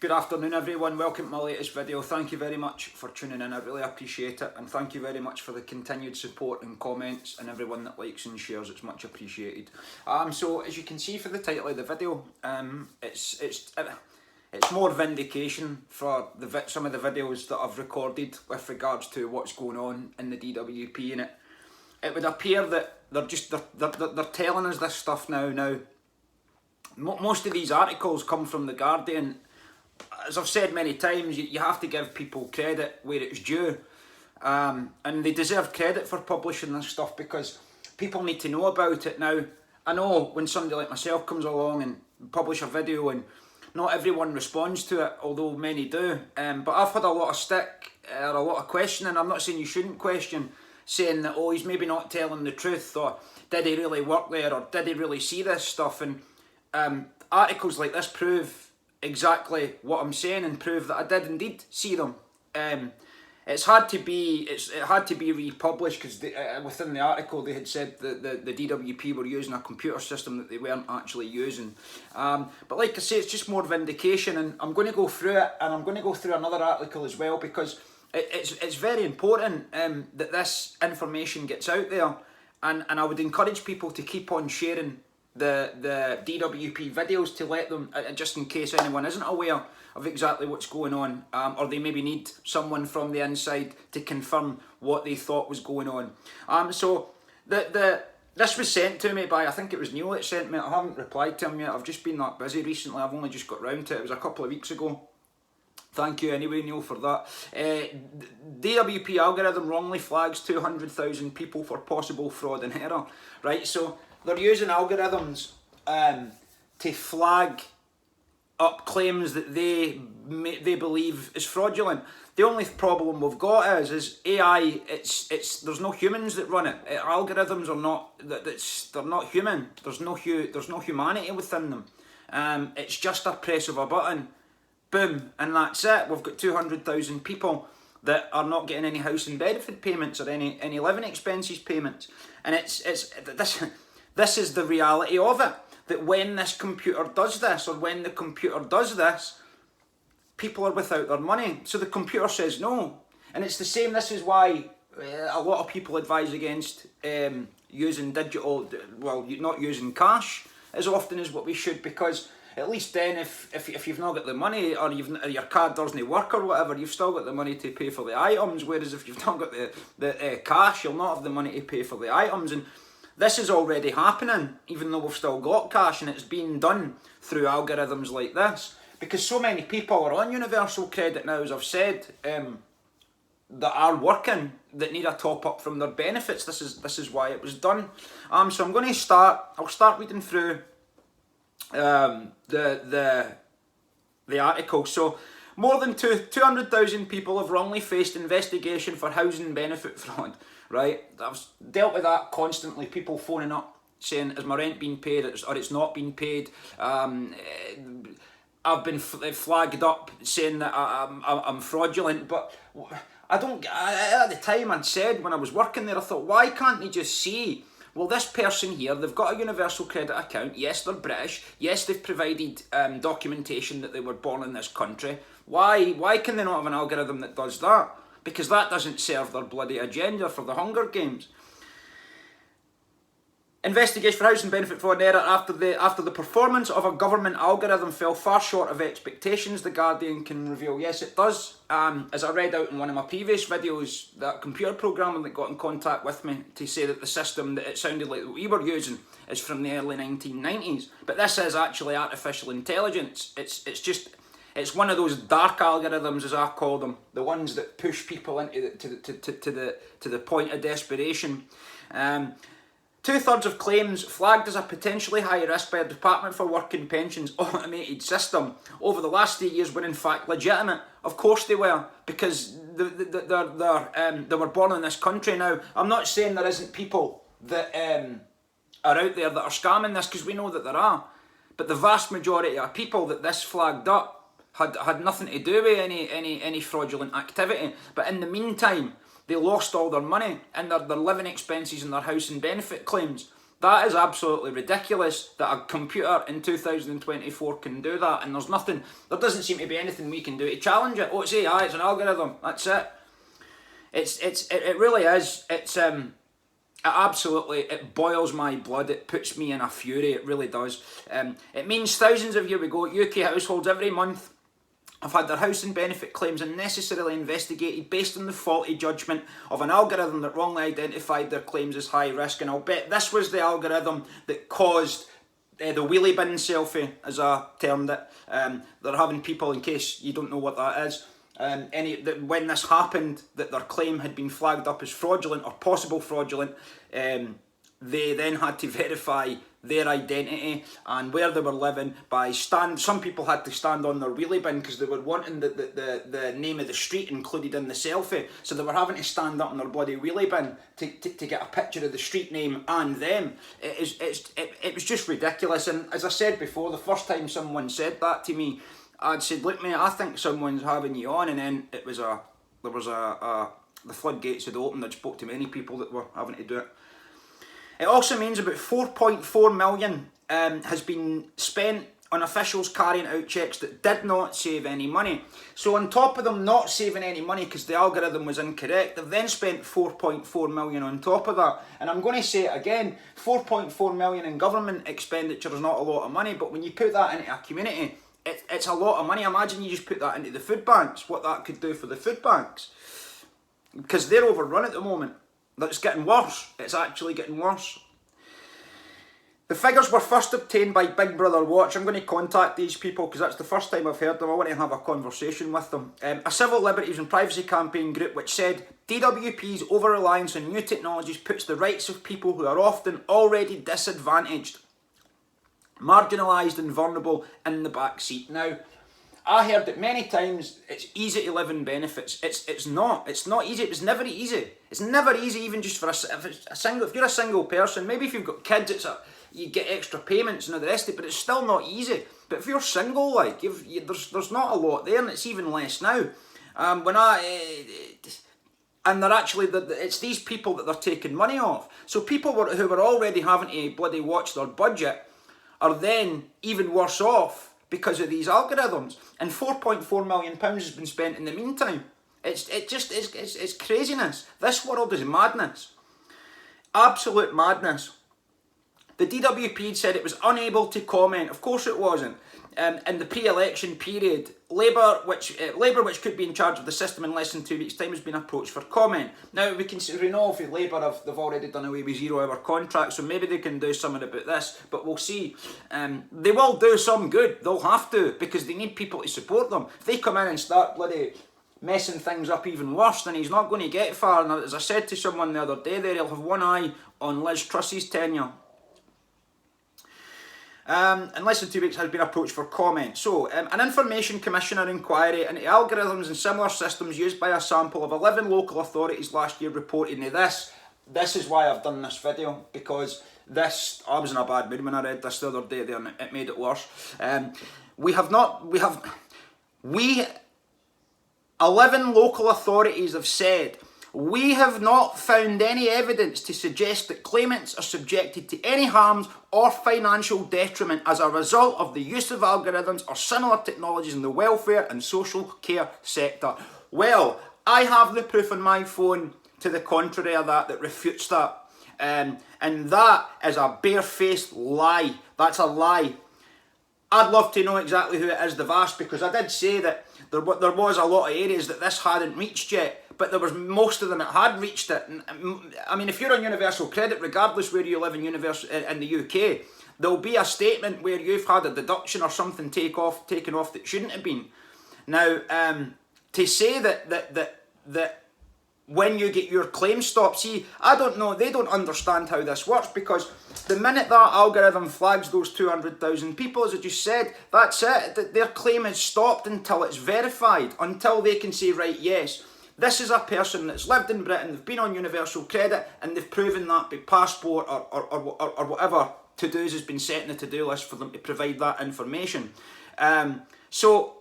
Good afternoon everyone, welcome to my latest video. Thank you very much for tuning in, I really appreciate it, and thank you very much for the continued support and comments and everyone that likes and shares, it's much appreciated. So as you can see for the title of the video, it's more vindication for some of the videos that I've recorded with regards to what's going on in the DWP, and it would appear that they're telling us this stuff now. Most of these articles come from The Guardian. As I've said many times, you have to give people credit where it's due, and they deserve credit for publishing this stuff because people need to know about it. Now, I know when somebody like myself comes along and publish a video and not everyone responds to it, although many do, but I've had a lot of stick or a lot of questioning. I'm not saying you shouldn't question, saying that, oh, he's maybe not telling the truth, or did he really work there, or did he really see this stuff? And articles like this prove exactly what I'm saying and prove that I did indeed see them. It had to be republished because within the article they had said that the DWP were using a computer system that they weren't actually using. But like I say, it's just more vindication, and I'm going to go through it, and I'm going to go through another article as well because it's very important that this information gets out there, and I would encourage people to keep on sharing the DWP videos to let them, just in case anyone isn't aware of exactly what's going on, or they maybe need someone from the inside to confirm what they thought was going on. So this was sent to me by, I think it was Neil that sent me it. I haven't replied to him yet, I've just been that busy recently, I've only just got round to it. It was a couple of weeks ago. Thank you anyway, Neil, for that. DWP algorithm wrongly flags 200,000 people for possible fraud and error. Right, so they're using algorithms to flag up claims that they believe is fraudulent. The only problem we've got is AI. There's no humans that run it. Algorithms are not they're not human. There's no humanity within them. It's just a press of a button, boom, and that's it. We've got 200,000 people that are not getting any house and benefit payments or any living expenses payments, and this is the reality of it, that when this computer does this, or when the computer does this, people are without their money. So the computer says no. And it's the same, this is why a lot of people advise against using digital, well, not using cash as often as what we should, because at least then if you've not got the money, or your card doesn't work or whatever, you've still got the money to pay for the items, whereas if you've not got the cash, you'll not have the money to pay for the items. And this is already happening, even though we've still got cash, and it's being done through algorithms like this. Because so many people are on universal credit now, as I've said, that are working, that need a top up from their benefits. This is why it was done. So I'm going to I'll start reading through the article. So more than 200,000 people have wrongly faced investigation for housing benefit fraud. Right, I've dealt with that constantly. People phoning up saying, "Is my rent being paid, or it's not being paid?" I've been flagged up saying that I'm fraudulent, but at the time I'd said, when I was working there, I thought, why can't they just see, well, this person here, they've got a universal credit account, yes, they're British, yes, they've provided documentation that they were born in this country. Why can they not have an algorithm that does that? Because that doesn't serve their bloody agenda for the Hunger Games. Investigation for housing benefit fraud and error after the performance of a government algorithm fell far short of expectations, The Guardian can reveal. Yes, it does. As I read out in one of my previous videos, that computer programmer that got in contact with me to say that the system that it sounded like that we were using is from the early 1990s. But this is actually artificial intelligence. It's one of those dark algorithms, as I call them, the ones that push people into to the point of desperation. 2/3 of claims flagged as a potentially high risk by a Department for Work and Pensions automated system over the last 3 years were in fact legitimate. Of course they were, because they were born in this country. Now, I'm not saying there isn't people that are out there that are scamming this, because we know that there are, but the vast majority of people that this flagged up had nothing to do with any fraudulent activity. But in the meantime, they lost all their money and their living expenses and their house and benefit claims That is absolutely ridiculous that a computer in 2024 can do that, and there doesn't seem to be anything we can do to challenge it. Oh, it's AI, it's an algorithm, that's it. It really is. It boils my blood. It puts me in a fury. It really does. It means thousands of, here we go, UK households every month have had their housing benefit claims unnecessarily investigated based on the faulty judgment of an algorithm that wrongly identified their claims as high risk. And I'll bet this was the algorithm that caused the wheelie bin selfie, as I termed it. They're having people, in case you don't know what that is, when this happened, that their claim had been flagged up as fraudulent or possible fraudulent, they then had to verify their identity and where they were living by some people had to stand on their wheelie bin because they were wanting the name of the street included in the selfie, so they were having to stand up on their bloody wheelie bin to get a picture of the street name and them. It was just ridiculous. And as I said before, the first time someone said that to me, I'd said, look mate, I think someone's having you on, and then the floodgates had opened. I'd spoke to many people that were having to do it. It also means about 4.4 million has been spent on officials carrying out checks that did not save any money. So on top of them not saving any money because the algorithm was incorrect, they've then spent 4.4 million on top of that. And I'm going to say it again, 4.4 million in government expenditure is not a lot of money, but when you put that into a community, it's a lot of money. Imagine you just put that into the food banks, what that could do for the food banks. Because they're overrun at the moment. It's getting worse. It's actually getting worse. The figures were first obtained by Big Brother Watch. I'm going to contact these people because that's the first time I've heard them. I want to have a conversation with them. A civil liberties and privacy campaign group which said DWP's over-reliance on new technologies puts the rights of people who are often already disadvantaged, marginalised and vulnerable in the back seat. Now, I heard it many times, it's easy to live in benefits. It's not easy. It's never easy. It's never easy, even just for if you're a single person. Maybe if you've got kids, you get extra payments and all the rest of it, but it's still not easy. But if you're single, there's not a lot there, and it's even less now. And they're actually, it's these people that they're taking money off. So people who were already having to bloody watch their budget are then even worse off because of these algorithms. And £4.4 million has been spent in the meantime. It's craziness. This world is madness. Absolute madness. The DWP said it was unable to comment. Of course it wasn't. In the pre-election period, Labour, which could be in charge of the system in less than 2 weeks' time, has been approached for comment. Now we know if Labour they've already done away with 0-hour contracts, so maybe they can do something about this. But we'll see. They will do some good. They'll have to, because they need people to support them. If they come in and start bloody messing things up even worse, then he's not going to get far. And as I said to someone the other day, there he'll have one eye on Liz Truss's tenure. In less than 2 weeks has been approached for comment. So, an Information Commissioner inquiry into algorithms and similar systems used by a sample of 11 local authorities last year reported into this. This is why I've done this video, because I was in a bad mood when I read this the other day and it made it worse. 11 local authorities have said, we have not found any evidence to suggest that claimants are subjected to any harms or financial detriment as a result of the use of algorithms or similar technologies in the welfare and social care sector. Well, I have the proof on my phone to the contrary of that refutes that. And that is a barefaced lie. That's a lie. I'd love to know exactly who it is they've asked, because I did say that there was a lot of areas that this hadn't reached yet, but there was most of them that had reached it. And, I mean, if you're on universal credit, regardless where you live in the UK, there'll be a statement where you've had a deduction or something taken off that shouldn't have been. Now, to say that when you get your claim stopped, see, I don't know, they don't understand how this works, because the minute that algorithm flags those 200,000 people, as I just said, that's it. Their claim is stopped until it's verified, until they can say, right, yes, this is a person that's lived in Britain, they've been on universal credit, and they've proven that by passport or whatever to-dos has been set in the to-do list for them to provide that information. So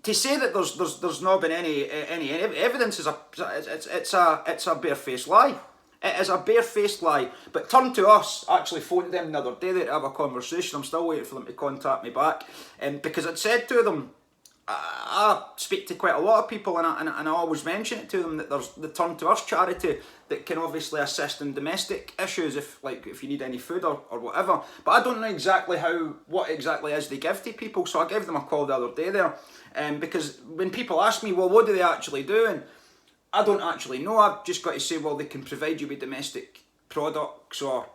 to say that there's not been any evidence it's a barefaced lie. It is a barefaced lie. But Turn to Us actually phoned them the other day to have a conversation. I'm still waiting for them to contact me back. Because I'd said to them, I speak to quite a lot of people, and I always mention it to them that there's the Turn to Us charity that can obviously assist in domestic issues if you need any food or whatever. But I don't know exactly what exactly is they give to people, so I gave them a call the other day there. Because when people ask me, well, what do they actually do? And I don't actually know. I've just got to say, well, they can provide you with domestic products, or,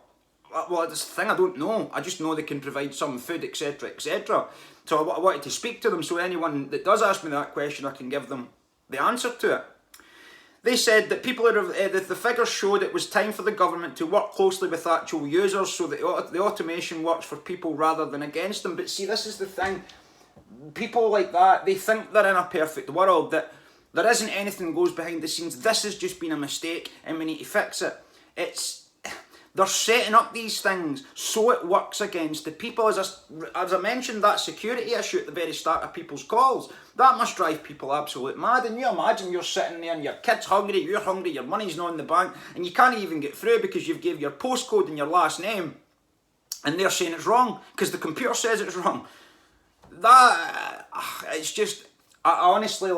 well, that's the thing, I don't know. I just know they can provide some food, etc., etc. So I wanted to speak to them, so anyone that does ask me that question, I can give them the answer to it. They said that the figures showed it was time for the government to work closely with actual users so that the automation works for people rather than against them. But see, this is the thing. People like that, they think they're in a perfect world, that there isn't anything that goes behind the scenes. This has just been a mistake and we need to fix it. They're setting up these things so it works against the people. As I mentioned, that security issue at the very start of people's calls, that must drive people absolute mad. And you imagine you're sitting there and your kid's hungry, you're hungry, your money's not in the bank, and you can't even get through because you've gave your postcode and your last name, and they're saying it's wrong because the computer says it's wrong. It's just, I honestly,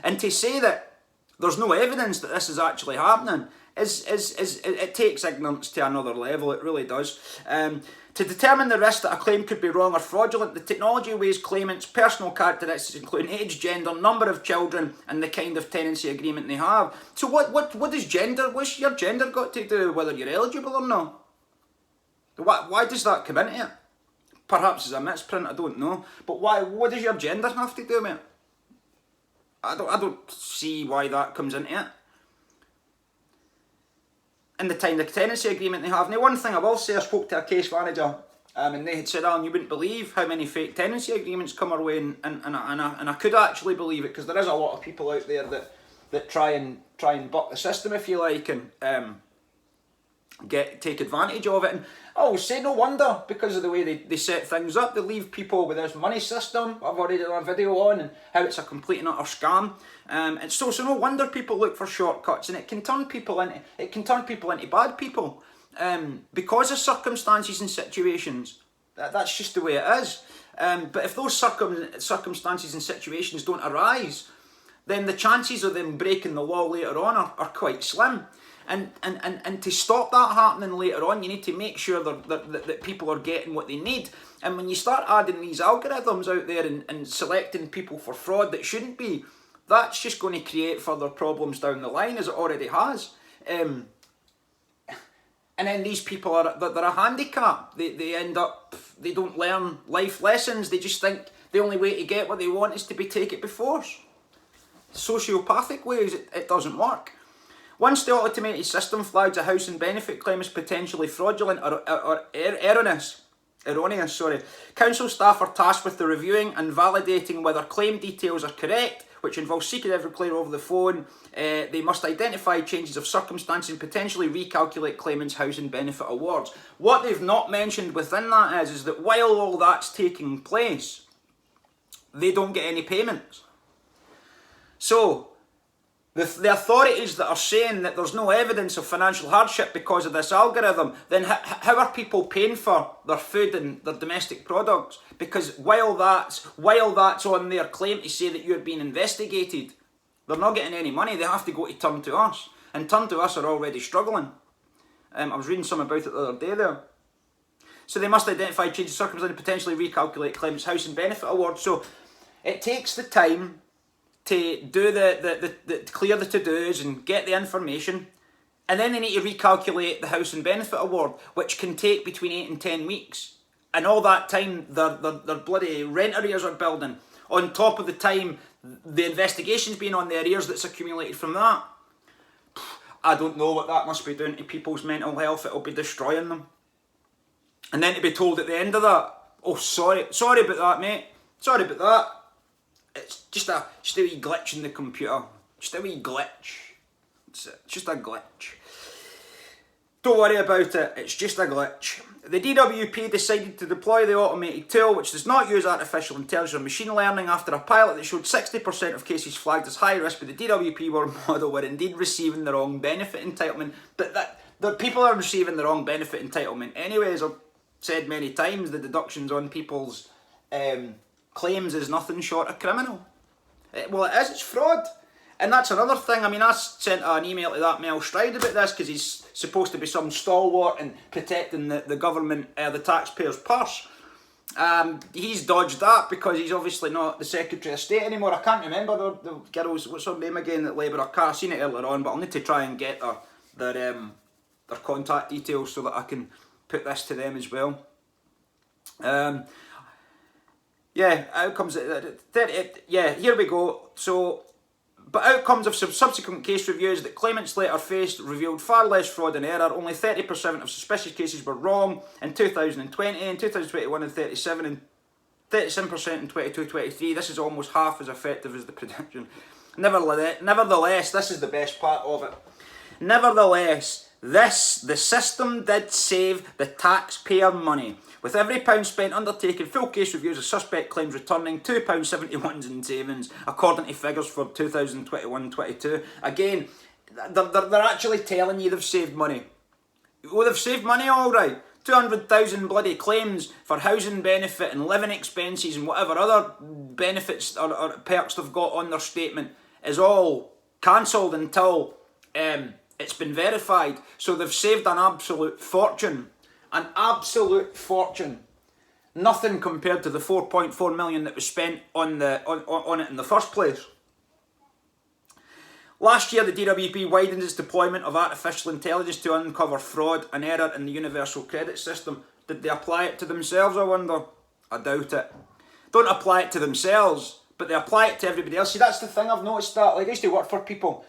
and to say that there's no evidence that this is actually happening it takes ignorance to another level. It really does. To determine the risk that a claim could be wrong or fraudulent, the technology weighs claimants' personal characteristics, including age, gender, number of children, and the kind of tenancy agreement they have. So what does gender? What's your gender got to do with whether you're eligible or not? Why does that come into it? Perhaps it's a misprint, I don't know. But why? What does your gender have to do with it? I don't see why that comes into it. And the tenancy agreement they have. Now, one thing I will say, I spoke to a case manager, and they had said, Alan, you wouldn't believe how many fake tenancy agreements come our way, and I could actually believe it, because there is a lot of people out there that try and buck the system, if you like, and take advantage of it. And I always say, no wonder, because of the way they set things up, they leave people with this money system I've already done a video on, and how it's a complete and utter scam. And so no wonder people look for shortcuts, and it can turn people into bad people, because of circumstances and situations. That's just the way it is. But if those circumstances and situations don't arise, then the chances of them breaking the law later on are quite slim. And to stop that happening later on, you need to make sure that people are getting what they need. And when you start adding these algorithms out there and selecting people for fraud that shouldn't be, that's just going to create further problems down the line, as it already has. And then these people they're a handicap. They end up, they don't learn life lessons. They just think the only way to get what they want is to be taken by force. Sociopathic ways, it doesn't work. Once the automated system flags a house and benefit claim as potentially fraudulent or erroneous, council staff are tasked with the reviewing and validating whether claim details are correct, which involves seeking every claim over the phone. They must identify changes of circumstance and potentially recalculate claimants' housing benefit awards. What they've not mentioned within that is that while all that's taking place, they don't get any payments. So the authorities that are saying that there's no evidence of financial hardship because of this algorithm, then how are people paying for their food and their domestic products? Because while that's on their claim to say that you're being investigated, they're not getting any money. They have to go to Turn to Us, and Turn to Us are already struggling. I was reading some about it the other day there. So they must identify changes of circumstance and potentially recalculate claimants' house and benefit awards. So it takes the time to do the clear the to-dos and get the information, and then they need to recalculate the house and benefit award, which can take between 8 and 10 weeks. And all that time, their bloody rent arrears are building. On top of the time, the investigation's been on the arrears that's accumulated from that. I don't know what that must be doing to people's mental health. It'll be destroying them. And then to be told at the end of that, oh, sorry about that, mate. Sorry about that. It's just a wee glitch in the computer. Just a wee glitch. It's just a glitch. Don't worry about it. It's just a glitch. The DWP decided to deploy the automated tool, which does not use artificial intelligence or machine learning, after a pilot that showed 60% of cases flagged as high risk by the DWP model were indeed receiving the wrong benefit entitlement. But the people are receiving the wrong benefit entitlement anyway. As I've said many times, the deductions on people's claims is nothing short of criminal. Well, it is, it's fraud. And that's another thing. I mean, I sent an email to that Mel Stride about this, because he's supposed to be some stalwart in protecting the government, the taxpayers' purse. He's dodged that because he's obviously not the Secretary of State anymore. I can't remember the girl's, what's her name again, at Labour. I seen it earlier on, but I'll need to try and get their contact details so that I can put this to them as well. Yeah, outcomes. Here we go. So, but outcomes of subsequent case reviews that claimants later faced revealed far less fraud and error. Only 30% of suspicious cases were wrong in 2020, in 2021 and 37%, and 37% in 22-23. This is almost half as effective as the prediction. Nevertheless, this is the best part of it. Nevertheless, the system did save the taxpayer money. With every pound spent undertaking full case reviews of suspect claims returning £2.71 in savings, according to figures for 2021-22. Again, they're actually telling you they've saved money. Well, they've saved money, all right. 200,000 bloody claims for housing benefit and living expenses and whatever other benefits or perks they've got on their statement is all cancelled until it's been verified. So they've saved an absolute fortune. An absolute fortune. Nothing compared to the 4.4 million that was spent on it in the first place. Last year, the DWP widened its deployment of artificial intelligence to uncover fraud and error in the universal credit system. Did they apply it to themselves, I wonder? I doubt it. Don't apply it to themselves, but they apply it to everybody else. See, that's the thing I've noticed that. Like, I used to work for people,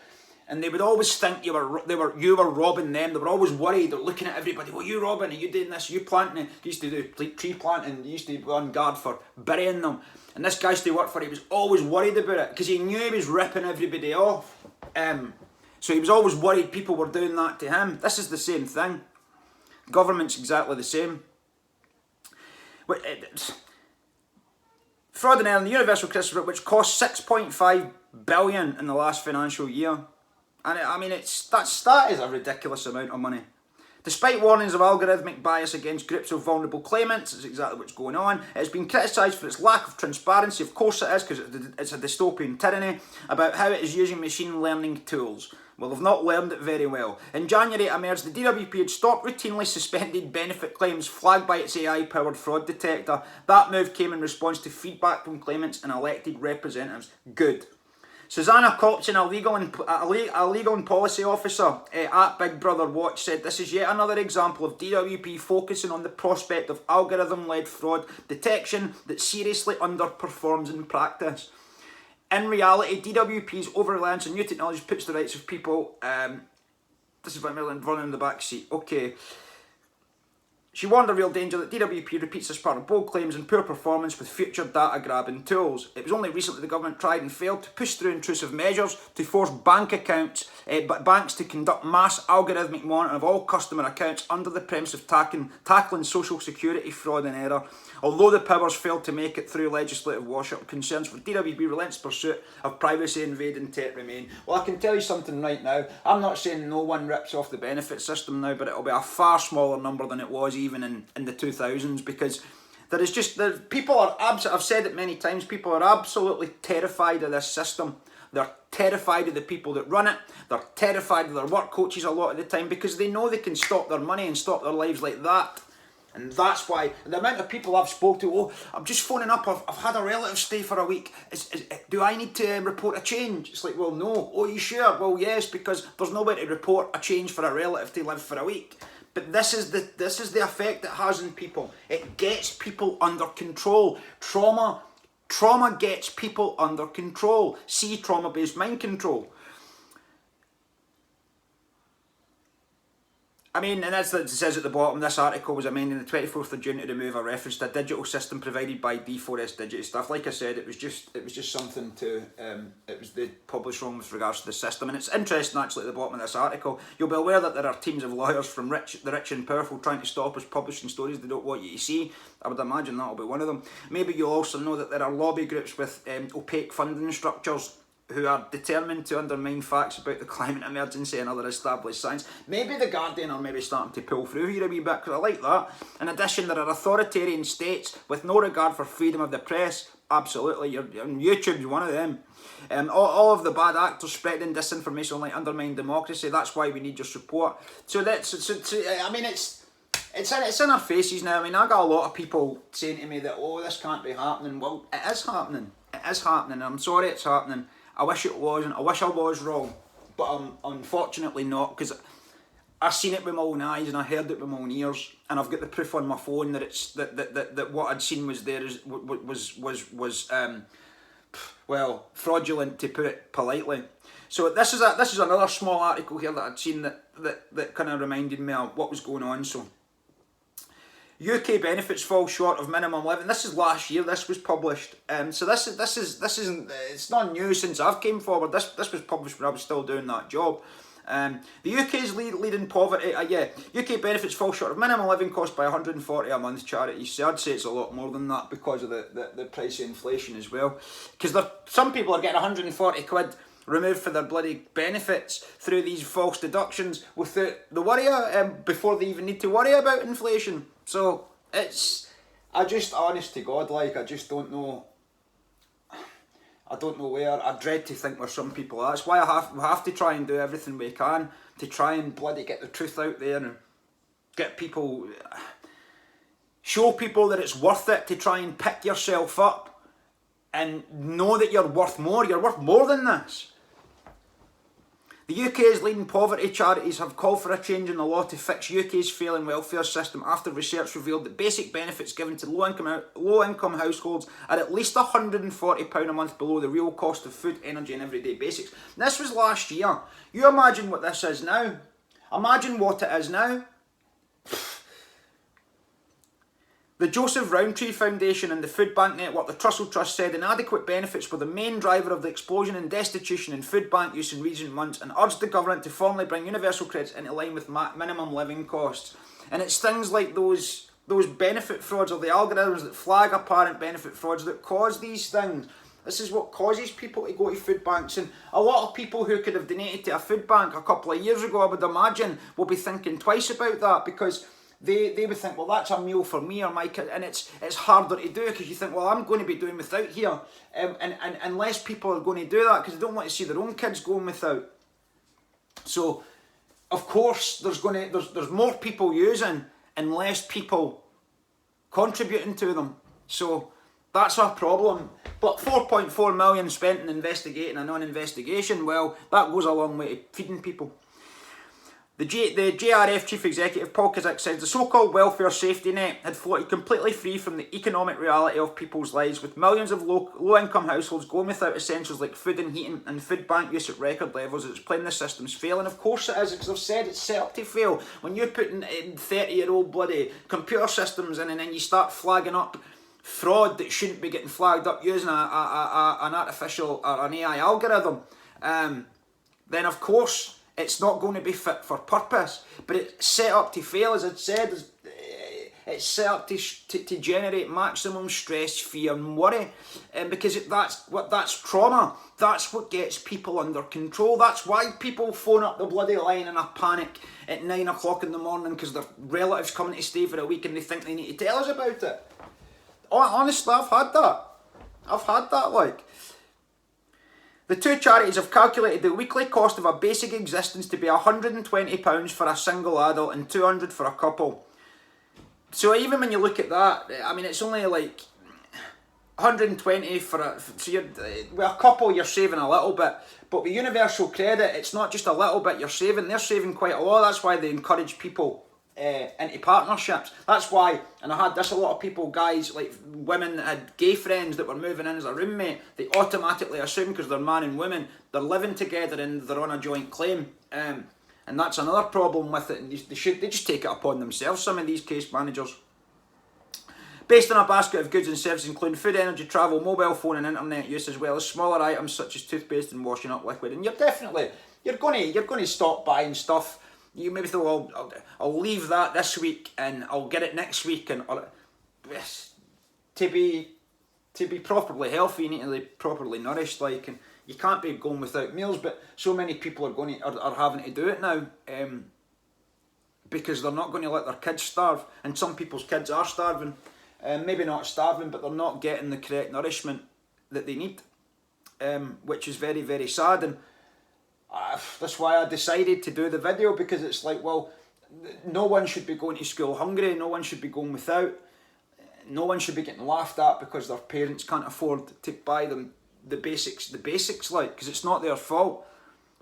and they would always think you were robbing them. They were always worried. They're looking at everybody. Well, you robbing? Are you doing this? Are you planting? He used to do tree planting. He used to be on guard for burying them. And this guy used to work for, he was always worried about it because he knew he was ripping everybody off. So he was always worried people were doing that to him. This is the same thing. Government's exactly the same. Fraud and error in the universal credit system, which cost $6.5 billion in the last financial year. And I mean, that is a ridiculous amount of money. Despite warnings of algorithmic bias against groups of vulnerable claimants, that's exactly what's going on. It has been criticised for its lack of transparency. Of course it is, because it's a dystopian tyranny, about how it is using machine learning tools. Well, they've not learned it very well. In January, it emerged the DWP had stopped routinely suspended benefit claims flagged by its AI-powered fraud detector. That move came in response to feedback from claimants and elected representatives. Good. Susanna Copson, a legal and policy officer at Big Brother Watch, said this is yet another example of DWP focusing on the prospect of algorithm-led fraud detection that seriously underperforms in practice. In reality, DWP's over-reliance on new technologies puts the rights of people... this is what I'm running in the back seat. Okay. She warned of real danger that DWP repeats this part of bold claims and poor performance with future data-grabbing tools. It was only recently the government tried and failed to push through intrusive measures to force banks to conduct mass algorithmic monitoring of all customer accounts under the premise of tackling social security fraud and error. Although the powers failed to make it through legislative wash-up, concerns for DWP relentless pursuit of privacy invading tech remain. Well, I can tell you something right now. I'm not saying no one rips off the benefit system now, but it'll be a far smaller number than it was even in the 2000s, because people are I've said it many times, people are absolutely terrified of this system. They're terrified of the people that run it. They're terrified of their work coaches a lot of the time, because they know they can stop their money and stop their lives like that. And that's why, the amount of people I've spoke to, oh, I'm just phoning up, I've had a relative stay for a week. Do I need to report a change? It's like, well, no. Oh, you sure? Well, yes, because there's no way to report a change for a relative to live for a week. But this is the effect it has on people. It gets people under control. Trauma gets people under control. See trauma-based mind control. I mean, and as it says at the bottom, this article was amended on the 24th of June to remove a reference to a digital system provided by D4S Digital Stuff. Like I said, it was just something to, it was the published wrong with regards to the system. And it's interesting actually at the bottom of this article, you'll be aware that there are teams of lawyers from the rich and powerful trying to stop us publishing stories they don't want you to see. I would imagine that'll be one of them. Maybe you'll also know that there are lobby groups with opaque funding structures who are determined to undermine facts about the climate emergency and other established science. Maybe the Guardian are maybe starting to pull through here a wee bit, because I like that. In addition, there are authoritarian states with no regard for freedom of the press. Absolutely, YouTube's one of them. All of the bad actors spreading disinformation like undermine democracy. That's why we need your support. So I mean, it's in our faces now. I mean, I got a lot of people saying to me that, oh, this can't be happening. Well, it is happening. It is happening. I'm sorry it's happening. I wish it wasn't. I wish I was wrong, but I'm unfortunately not, because I've seen it with my own eyes and I heard it with my own ears, and I've got the proof on my phone that it's that what I'd seen was there was well, fraudulent, to put it politely. So this is another small article here that I'd seen that kind of reminded me of what was going on. So UK benefits fall short of minimum living. This is last year. This was published. So this isn't. It's not new since I've came forward. This was published when I was still doing that job. The UK's leading poverty. UK benefits fall short of minimum living cost by 140 a month. Charities. So I'd say it's a lot more than that because of the price of inflation as well. Because some people are getting 140 quid removed for their bloody benefits through these false deductions without the worry before they even need to worry about inflation. So honest to God, like, I just don't know. I don't know where. I dread to think where some people are. That's why we have to try and do everything we can to try and bloody get the truth out there and get people, show people that it's worth it to try and pick yourself up and know that you're worth more. You're worth more than this. The UK's leading poverty charities have called for a change in the law to fix UK's failing welfare system after research revealed that basic benefits given to low-income households are at least £140 a month below the real cost of food, energy and everyday basics. This was last year. You imagine what this is now. Imagine what it is now. The Joseph Rowntree Foundation and the Food Bank Network, the Trussell Trust, said inadequate benefits were the main driver of the explosion in destitution and food bank use in recent months, and urged the government to formally bring universal credits into line with minimum living costs. And it's things like those benefit frauds, or the algorithms that flag apparent benefit frauds, that cause these things. This is what causes people to go to food banks, and a lot of people who could have donated to a food bank a couple of years ago, I would imagine, will be thinking twice about that, because they would think, well, that's a meal for me or my kid, and it's harder to do because you think, well, I'm going to be doing without here, and less people are going to do that because they don't want to see their own kids going without. So, of course, there's more people using and less people contributing to them. So that's a problem. But 4.4 million spent in investigating a non-investigation, well, that goes a long way to feeding people. The JRF Chief Executive Paul Kazik says the so-called welfare safety net had floated completely free from the economic reality of people's lives, with millions of low-income households going without essentials like food and heating, and food bank use at record levels. It's plain the system's failing. Of course it is, because I've said it's set up to fail. When you're putting 30-year-old bloody computer systems in, and then you start flagging up fraud that shouldn't be getting flagged up using an artificial or an AI algorithm, then of course it's not going to be fit for purpose. But it's set up to fail, as I said. It's set up to generate maximum stress, fear and worry. Because that's trauma. That's what gets people under control. That's why people phone up the bloody line in a panic at 9 o'clock in the morning because their relative's coming to stay for a week and they think they need to tell us about it. Honestly, I've had that, like. The two charities have calculated the weekly cost of a basic existence to be £120 for a single adult and £200 for a couple. So even when you look at that, I mean, it's only like 120 for a... So with a couple, you're saving a little bit. But with universal credit, it's not just a little bit you're saving. They're saving quite a lot. That's why they encourage people into partnerships. That's why, and I had this, a lot of people, guys, like women that had gay friends that were moving in as a roommate, they automatically assume, because they're man and woman, they're living together and they're on a joint claim. And that's another problem with it, and they just take it upon themselves, some of these case managers. Based on a basket of goods and services including food, energy, travel, mobile phone and internet use, as well as smaller items such as toothpaste and washing up liquid. And you're going to stop buying stuff. You maybe think, well, I'll leave that this week and I'll get it next week. And to be properly healthy, you need to be properly nourished. Like, and you can't be going without meals. But so many people are having to do it now, because they're not going to let their kids starve. And some people's kids are starving. Maybe not starving, but they're not getting the correct nourishment that they need, which is very, very sad. And that's why I decided to do the video, because it's like, well, no one should be going to school hungry, no one should be going without, no one should be getting laughed at because their parents can't afford to buy them the basics, like, because it's not their fault.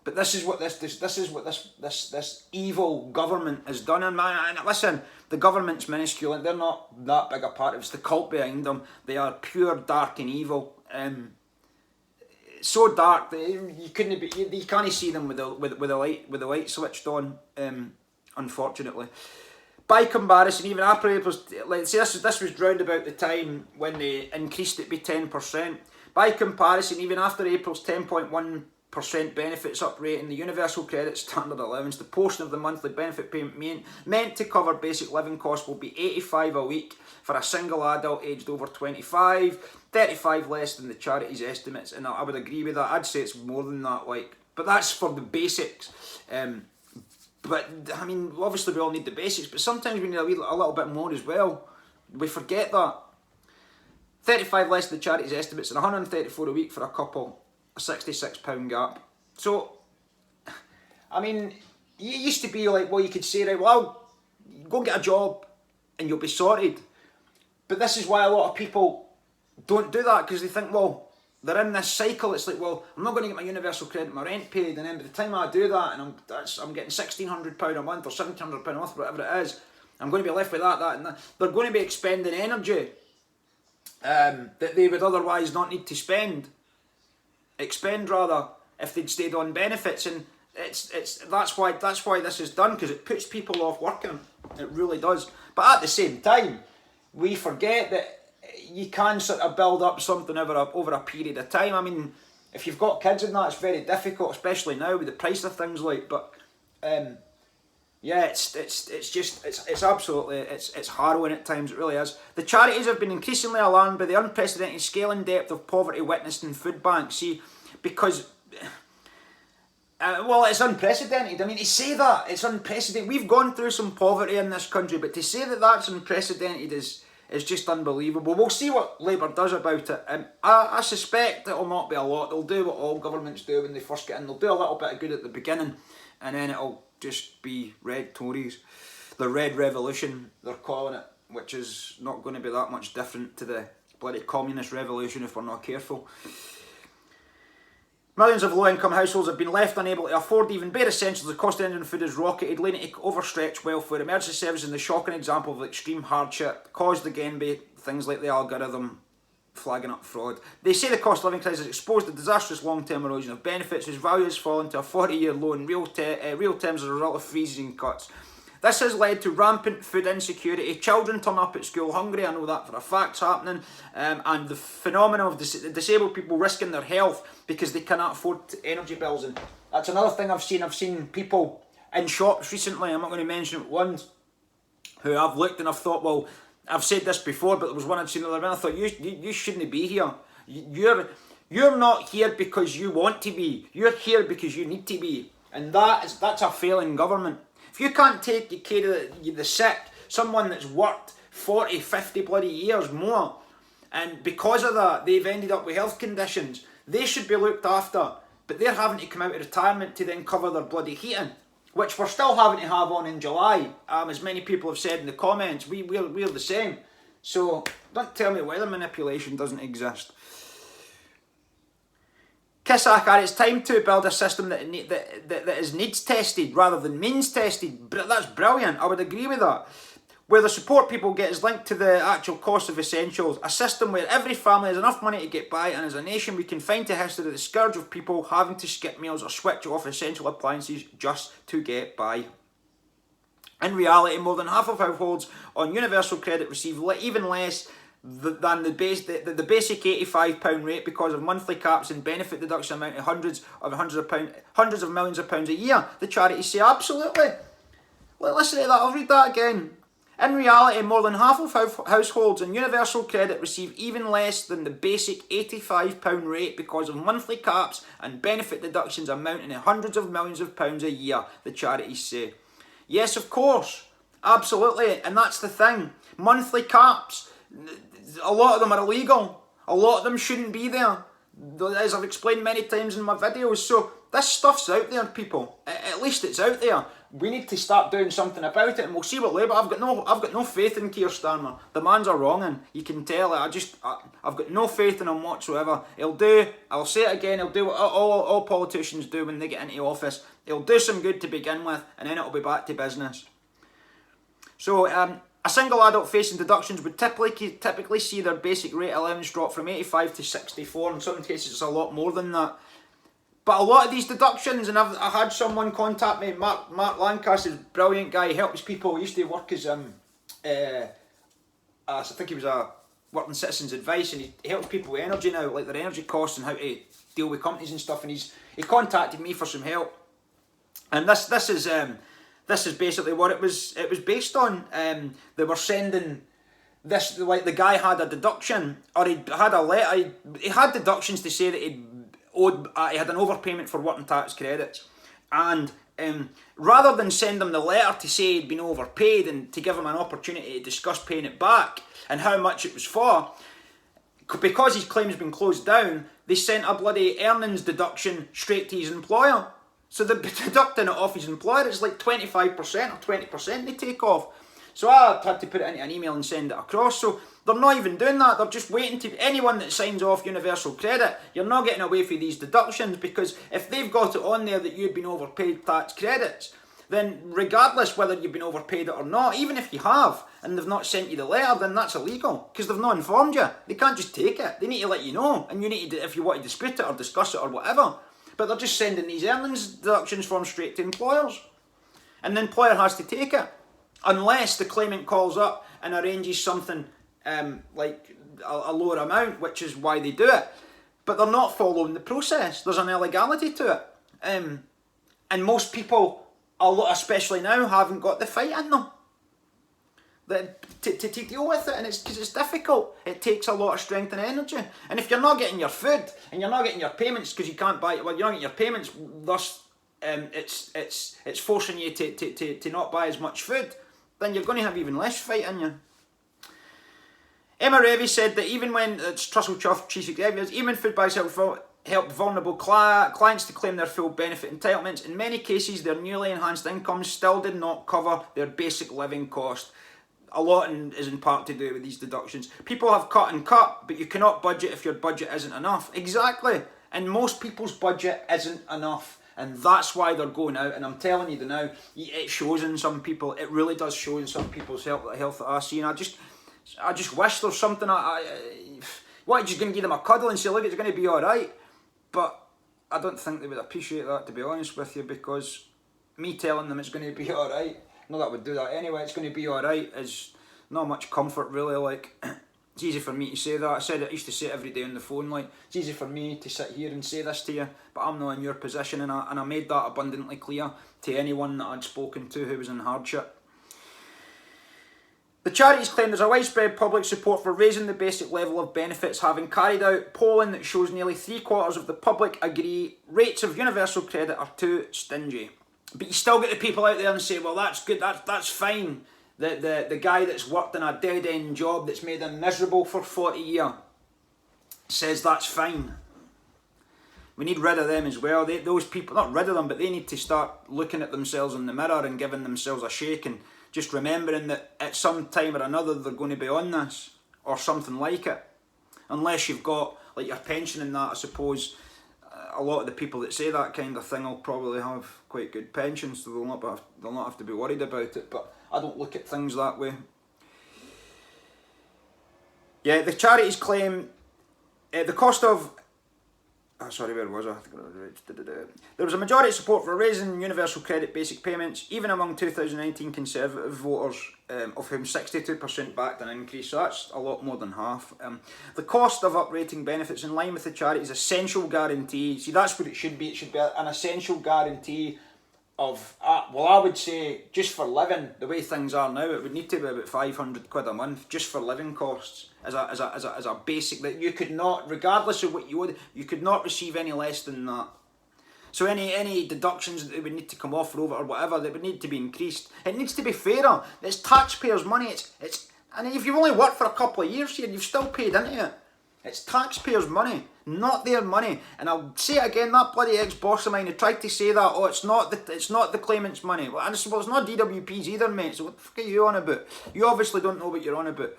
But this is what this evil government has done. And listen, the government's minuscule, and they're not that big a part of it. It's the cult behind them. They are pure dark and evil. So dark that you can't see them with the light switched on. Unfortunately, by comparison, even after April's, let's say this was round about the time when they increased it by 10%. By comparison, even after April's 10.1% benefits up rate in the universal credit standard allowance, the portion of the monthly benefit payment meant to cover basic living costs will be $85 a week for a single adult aged over 25, 35 less than the charity's estimates. And I would agree with that. I'd say it's more than that, like, but that's for the basics. But I mean, obviously we all need the basics, but sometimes we need a little bit more as well. We forget that. 35 less than the charity's estimates, and 134 a week for a couple. A £66 gap. So, I mean, it used to be like, well, you could say, right, well, go and get a job and you'll be sorted. But this is why a lot of people don't do that, because they think, well, they're in this cycle. It's like, well, I'm not going to get my universal credit, my rent paid, and then by the time I do that, and I'm getting £1,600 a month or £1,700 a month, whatever it is, I'm going to be left with that, and that. They're going to be expending energy that they would otherwise not need to expend rather, if they'd stayed on benefits. And that's why this is done, because it puts people off working. It really does. But at the same time, we forget that you can sort of build up something over a period of time. I mean, if you've got kids and that, it's very difficult, especially now with the price of things, like. But yeah, it's absolutely it's harrowing at times. It really is. The charities have been increasingly alarmed by the unprecedented scale and depth of poverty witnessed in food banks. See, because well, it's unprecedented. I mean, to say that it's unprecedented, we've gone through some poverty in this country, but to say that that's unprecedented is just unbelievable. We'll see what Labour does about it. I suspect it'll not be a lot. They'll do what all governments do when they first get in. They'll do a little bit of good at the beginning, and then it'll just be red Tories. The Red Revolution, they're calling it, which is not going to be that much different to the bloody communist revolution if we're not careful. Millions of low-income households have been left unable to afford even bare essentials. The cost of energy and food has rocketed, leading to overstretched welfare. Emergency services, the shocking example of extreme hardship, caused again by things like the algorithm flagging up fraud. They say the cost of living crisis exposed the disastrous long-term erosion of benefits, whose value has fallen to a 40-year low in real terms as a result of freezes and cuts. This has led to rampant food insecurity. Children turn up at school hungry, I know that for a fact happening, and the phenomenon of disabled people risking their health because they cannot afford energy bills. And that's another thing I've seen. I've seen people in shops recently, I'm not going to mention it once, who I've looked and I've thought, well, I've said this before, but there was one I'd seen the other day, and I thought, you shouldn't be here. You're not here because you want to be. You're here because you need to be. And that's a failing government. If you can't take care of the sick, someone that's worked 40, 50 bloody years more, and because of that, they've ended up with health conditions, they should be looked after, but they're having to come out of retirement to then cover their bloody heating, which we're still having to have on in July. As many people have said in the comments, we're the same. So don't tell me weather manipulation doesn't exist. Kissack, it's time to build a system that is needs tested rather than means tested. That's brilliant. I would agree with that. Where the support people get is linked to the actual cost of essentials, a system where every family has enough money to get by, and as a nation we can find to history the scourge of people having to skip meals or switch off essential appliances just to get by. In reality, more than half of households on universal credit receive even less than the basic £85 rate because of monthly caps and benefit deduction amount of hundreds of millions of pounds a year. The charities say absolutely. Well, listen to that, I'll read that again. In reality, more than half of households on universal credit receive even less than the basic £85 rate because of monthly caps and benefit deductions amounting to hundreds of millions of pounds a year, the charities say. Yes, of course, absolutely, and that's the thing. Monthly caps, a lot of them are illegal. A lot of them shouldn't be there, as I've explained many times in my videos. So this stuff's out there, people. At least it's out there. We need to start doing something about it, and we'll see what Labour. I've got no faith in Keir Starmer. The man's a wrong'un. You can tell it. I've got no faith in him whatsoever. I'll say it again. He'll do what all politicians do when they get into office. He'll do some good to begin with, and then it'll be back to business. So a single adult facing deductions would typically see their basic rate allowance drop from 85 to 64. In some cases, it's a lot more than that. But a lot of these deductions, and I had someone contact me, Mark Lancaster's brilliant guy, he helps people. He used to work as I think he was working citizens advice, and he helps people with energy now, like their energy costs and how to deal with companies and stuff. And he contacted me for some help, and this is basically what it was based on. They were sending this, like the guy had a deduction, or he had a letter. He had deductions to say that he had an overpayment for working tax credits, and rather than send him the letter to say he'd been overpaid and to give him an opportunity to discuss paying it back and how much it was for, because his claim's been closed down, they sent a bloody earnings deduction straight to his employer. So they're deducting it off his employer. It's like 25% or 20% they take off. So I had to put it into an email and send it across. So they're not even doing that. They're just waiting to... Anyone that signs off universal credit, you're not getting away from these deductions, because if they've got it on there that you've been overpaid tax credits, then regardless whether you've been overpaid it or not, even if you have and they've not sent you the letter, then that's illegal, because they've not informed you. They can't just take it. They need to let you know, and you need to, if you want to dispute it or discuss it or whatever. But they're just sending these earnings deductions from straight to employers, and the employer has to take it unless the claimant calls up and arranges something like a lower amount, which is why they do it. But they're not following the process. There's an illegality to it, and most people, especially now, haven't got the fight in them to deal with it, and it's because it's difficult. It takes a lot of strength and energy, and if you're not getting your food and you're not getting your payments because you can't buy, well, you're not getting your payments, thus it's forcing you to not buy as much food, then you're going to have even less fight in you. Emma Revie said that even when it's Trussell Chuff, Chief Executive, even food buys help vulnerable clients to claim their full benefit entitlements. In many cases, their newly enhanced incomes still did not cover their basic living cost. A lot is in part to do with these deductions. People have cut and cut, but you cannot budget if your budget isn't enough. Exactly. And most people's budget isn't enough. And that's why they're going out. And I'm telling you now, it shows in some people. It really does show in some people's health that I see. And I just wish there's something. What, just going to give them a cuddle and say, look, it's going to be all right? But I don't think they would appreciate that, to be honest with you, because me telling them it's going to be all right, no, that would do that anyway. It's going to be all right is not much comfort, really. Like, it's easy for me to say that. I used to say it every day on the phone. Like, it's easy for me to sit here and say this to you, but I'm not in your position, and I made that abundantly clear to anyone that I'd spoken to who was in hardship. The charities claim there's a widespread public support for raising the basic level of benefits, having carried out polling that shows nearly 3/4 of the public agree rates of universal credit are too stingy. But you still get the people out there and say, well, that's good, that's fine. The guy that's worked in a dead-end job that's made him miserable for 40 years says that's fine. We need rid of them as well. Those people, not rid of them, but they need to start looking at themselves in the mirror and giving themselves a shake and just remembering that at some time or another they're going to be on this, or something like it. Unless you've got, like, your pension and that, I suppose a lot of the people that say that kind of thing will probably have quite good pensions, so they'll not have to be worried about it. But I don't look at things that way. Yeah, the charities claim the cost of... sorry, where was I? There was a majority support for raising universal credit basic payments, even among 2019 Conservative voters, of whom 62% backed an increase, so that's a lot more than half. The cost of uprating benefits in line with the charity's essential guarantee. See, that's what it should be. It should be an essential guarantee of, well, I would say, just for living, the way things are now, it would need to be about 500 quid a month, just for living costs, as a basic, that you could not, regardless of what you could not receive any less than that. So any deductions that would need to come off or over or whatever, that would need to be increased. It needs to be fairer. It's taxpayers' money. And if you've only worked for a couple of years here, you've still paid into it. It's taxpayers' money, not their money. And I'll say it again, that bloody ex-boss of mine who tried to say that, oh, it's not the claimant's money. Well, it's not DWP's either, mate, so what the fuck are you on about? You obviously don't know what you're on about.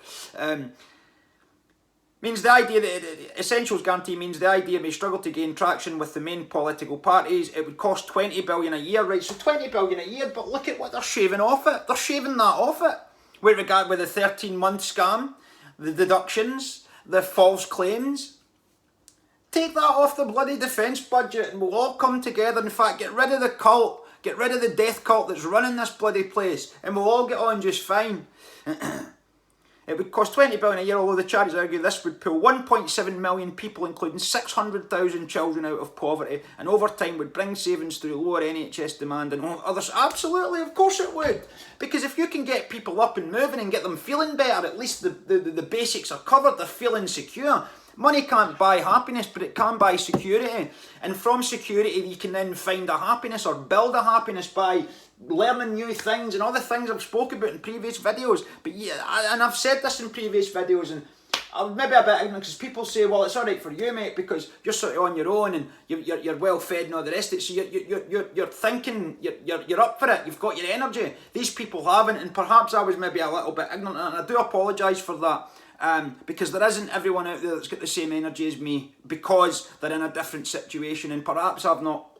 Means the idea that Essentials Guarantee means the idea may struggle to gain traction with the main political parties. It would cost 20 billion a year, right? So 20 billion a year, but look at what they're shaving off it. They're shaving that off it. With regard with the 13-month scam, the deductions, the false claims. Take that off the bloody defence budget and we'll all come together. In fact, get rid of the cult. Get rid of the death cult that's running this bloody place. And we'll all get on just fine. It would cost 20 billion a year, although the charities argue this would pull 1.7 million people, including 600,000 children, out of poverty, and over time would bring savings through lower NHS demand and others. Absolutely, of course it would. Because if you can get people up and moving and get them feeling better, at least the basics are covered, they're feeling secure. Money can't buy happiness, but it can buy security. And from security, you can then find a happiness or build a happiness by learning new things and all the things I've spoken about in previous videos. But yeah, and I've said this in previous videos, and I'm maybe a bit ignorant because people say, well, it's all right for you, mate, because you're sort of on your own and you're well fed and all the rest of it. So you're thinking, you're up for it. You've got your energy. These people haven't, and perhaps I was maybe a little bit ignorant, and I do apologise for that. Because there isn't everyone out there that's got the same energy as me, because they're in a different situation, and perhaps I've not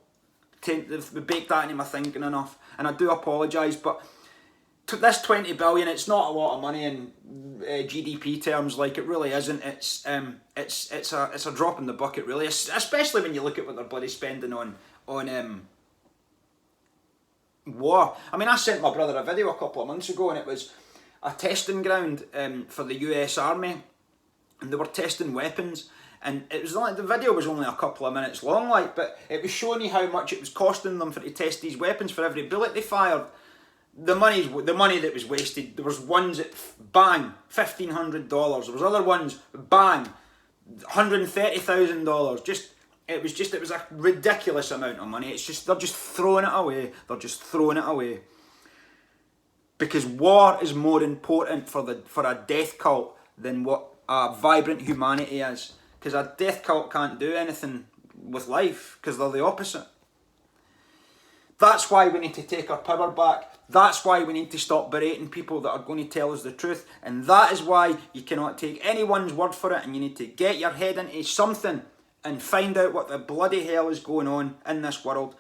baked that into my thinking enough, and I do apologise. But to this 20 billion, it's not a lot of money in GDP terms. Like, it really isn't. It's a drop in the bucket, really, especially when you look at what they're bloody spending on war. I mean, I sent my brother a video a couple of months ago, and it was a testing ground for the US Army, and they were testing weapons, and it was like, the video was only a couple of minutes long, like, but it was showing you how much it was costing them to test these weapons. For every bullet they fired, the money that was wasted. There was ones that bang $1,500. There was other ones bang $130,000. It was a ridiculous amount of money. It's just, they're just throwing it away. They're just throwing it away. Because war is more important for a death cult than what a vibrant humanity is. Because a death cult can't do anything with life, because they're the opposite. That's why we need to take our power back. That's why we need to stop berating people that are going to tell us the truth. And that is why you cannot take anyone's word for it, and you need to get your head into something and find out what the bloody hell is going on in this world.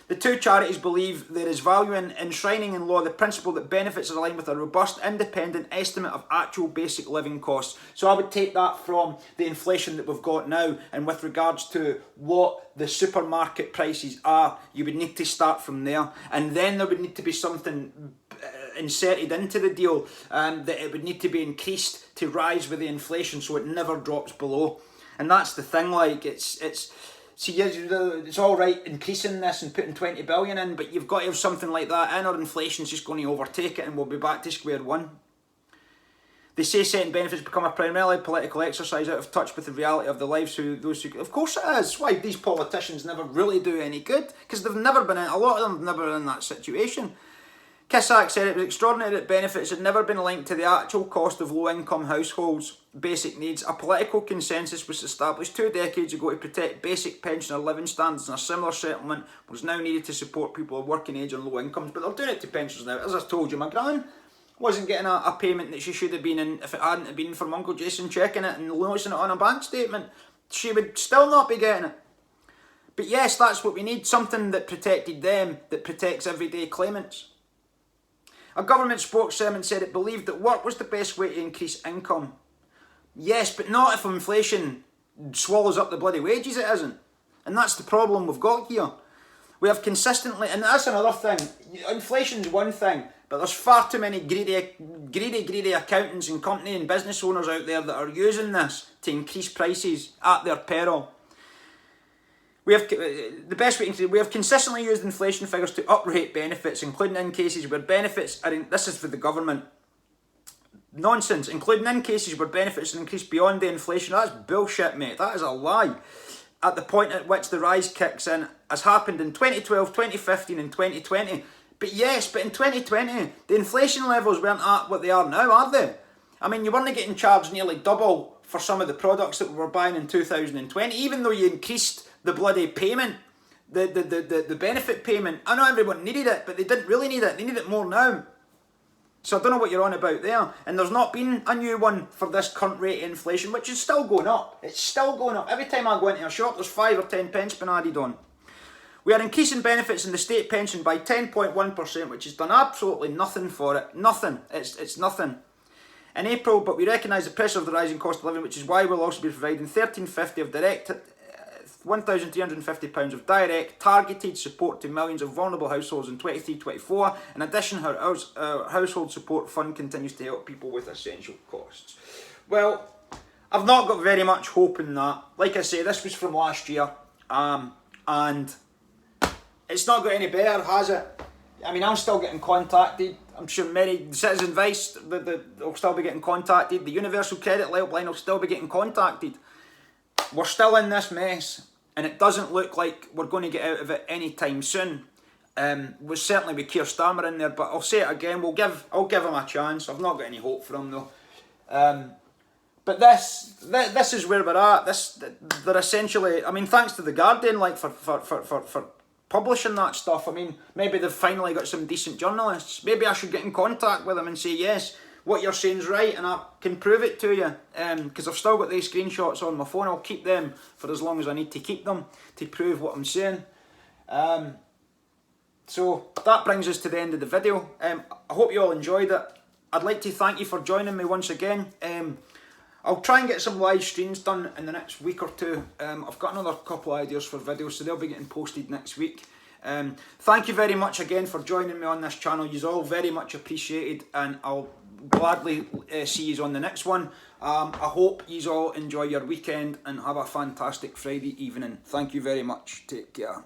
The two charities believe there is value in enshrining in law the principle that benefits are aligned with a robust, independent estimate of actual basic living costs. So I would take that from the inflation that we've got now, and with regards to what the supermarket prices are, you would need to start from there. And then there would need to be something inserted into the deal, that it would need to be increased to rise with the inflation so it never drops below. And that's the thing, like, see, it's all right increasing this and putting 20 billion in, but you've got to have something like that in, or inflation's just going to overtake it and we'll be back to square one. They say setting benefits become a primarily political exercise out of touch with the reality of the lives of those who... Of course it is. That's why these politicians never really do any good, because they've never been in... A lot of them have never been in that situation. Kissack said it was extraordinary that benefits had never been linked to the actual cost of low-income households' basic needs. A political consensus was established 2 decades ago to protect basic pensioner living standards, and a similar settlement was now needed to support people of working age and low incomes. But they're doing it to pensioners now. As I told you, my gran wasn't getting a payment that she should have been in if it hadn't been from Uncle Jason checking it and noticing it on a bank statement. She would still not be getting it. But yes, that's what we need, something that protected them, that protects everyday claimants. A government spokesperson said it believed that work was the best way to increase income, Yes, but not if inflation swallows up the bloody wages, it isn't. And that's the problem we've got here. We have consistently, and that's another thing, inflation's one thing, but there's far too many greedy accountants and company and business owners out there that are using this to increase prices at their peril. We have, the best way to say, we have consistently used inflation figures to uprate benefits, including in cases where benefits are, this is for the government, nonsense, including in cases where benefits are increased beyond the inflation. That's bullshit, mate. That is a lie. At the point at which the rise kicks in, as happened in 2012, 2015 and 2020. But yes, but in 2020, the inflation levels weren't at what they are now, are they? I mean, you weren't getting charged nearly double for some of the products that we were buying in 2020, even though you increased the bloody payment, the benefit payment. I know everyone needed it, but they didn't really need it. They need it more now. So I don't know what you're on about there. And there's not been a new one for this current rate of inflation, which is still going up. It's still going up. Every time I go into a shop, there's 5 or 10 pence been added on. We are increasing benefits in the state pension by 10.1%, which has done absolutely nothing for it. Nothing. It's nothing. In April, but we recognise the pressure of the rising cost of living, which is why we'll also be providing £1,350 of direct, £1,350 of direct targeted support to millions of vulnerable households in 23-24. In addition, our household support fund continues to help people with essential costs. Well, I've not got very much hope in that. Like I say, this was from last year, and it's not got any better, has it? I mean, I'm still getting contacted. I'm sure many Citizen Vice, they'll still be getting contacted. The Universal Credit Helpline will still be getting contacted. We're still in this mess, and it doesn't look like we're going to get out of it anytime soon. We're certainly with Keir Starmer in there, but I'll say it again. I'll give him a chance. I've not got any hope for him though. But this is where we're at. They're essentially. I mean, thanks to the Guardian, like for publishing that stuff. I mean, maybe they've finally got some decent journalists. Maybe I should get in contact with them and say, yes, what you're saying is right, and I can prove it to you. Because I've still got these screenshots on my phone. I'll keep them for as long as I need to keep them to prove what I'm saying. So that brings us to the end of the video. I hope you all enjoyed it. I'd like to thank you for joining me once again. I'll try and get some live streams done in the next week or two. I've got another couple of ideas for videos, so they'll be getting posted next week. Thank you very much again for joining me on this channel. You're all very much appreciated, and I'll gladly see you on the next one. I hope you all enjoy your weekend and have a fantastic Friday evening. Thank you very much. Take care.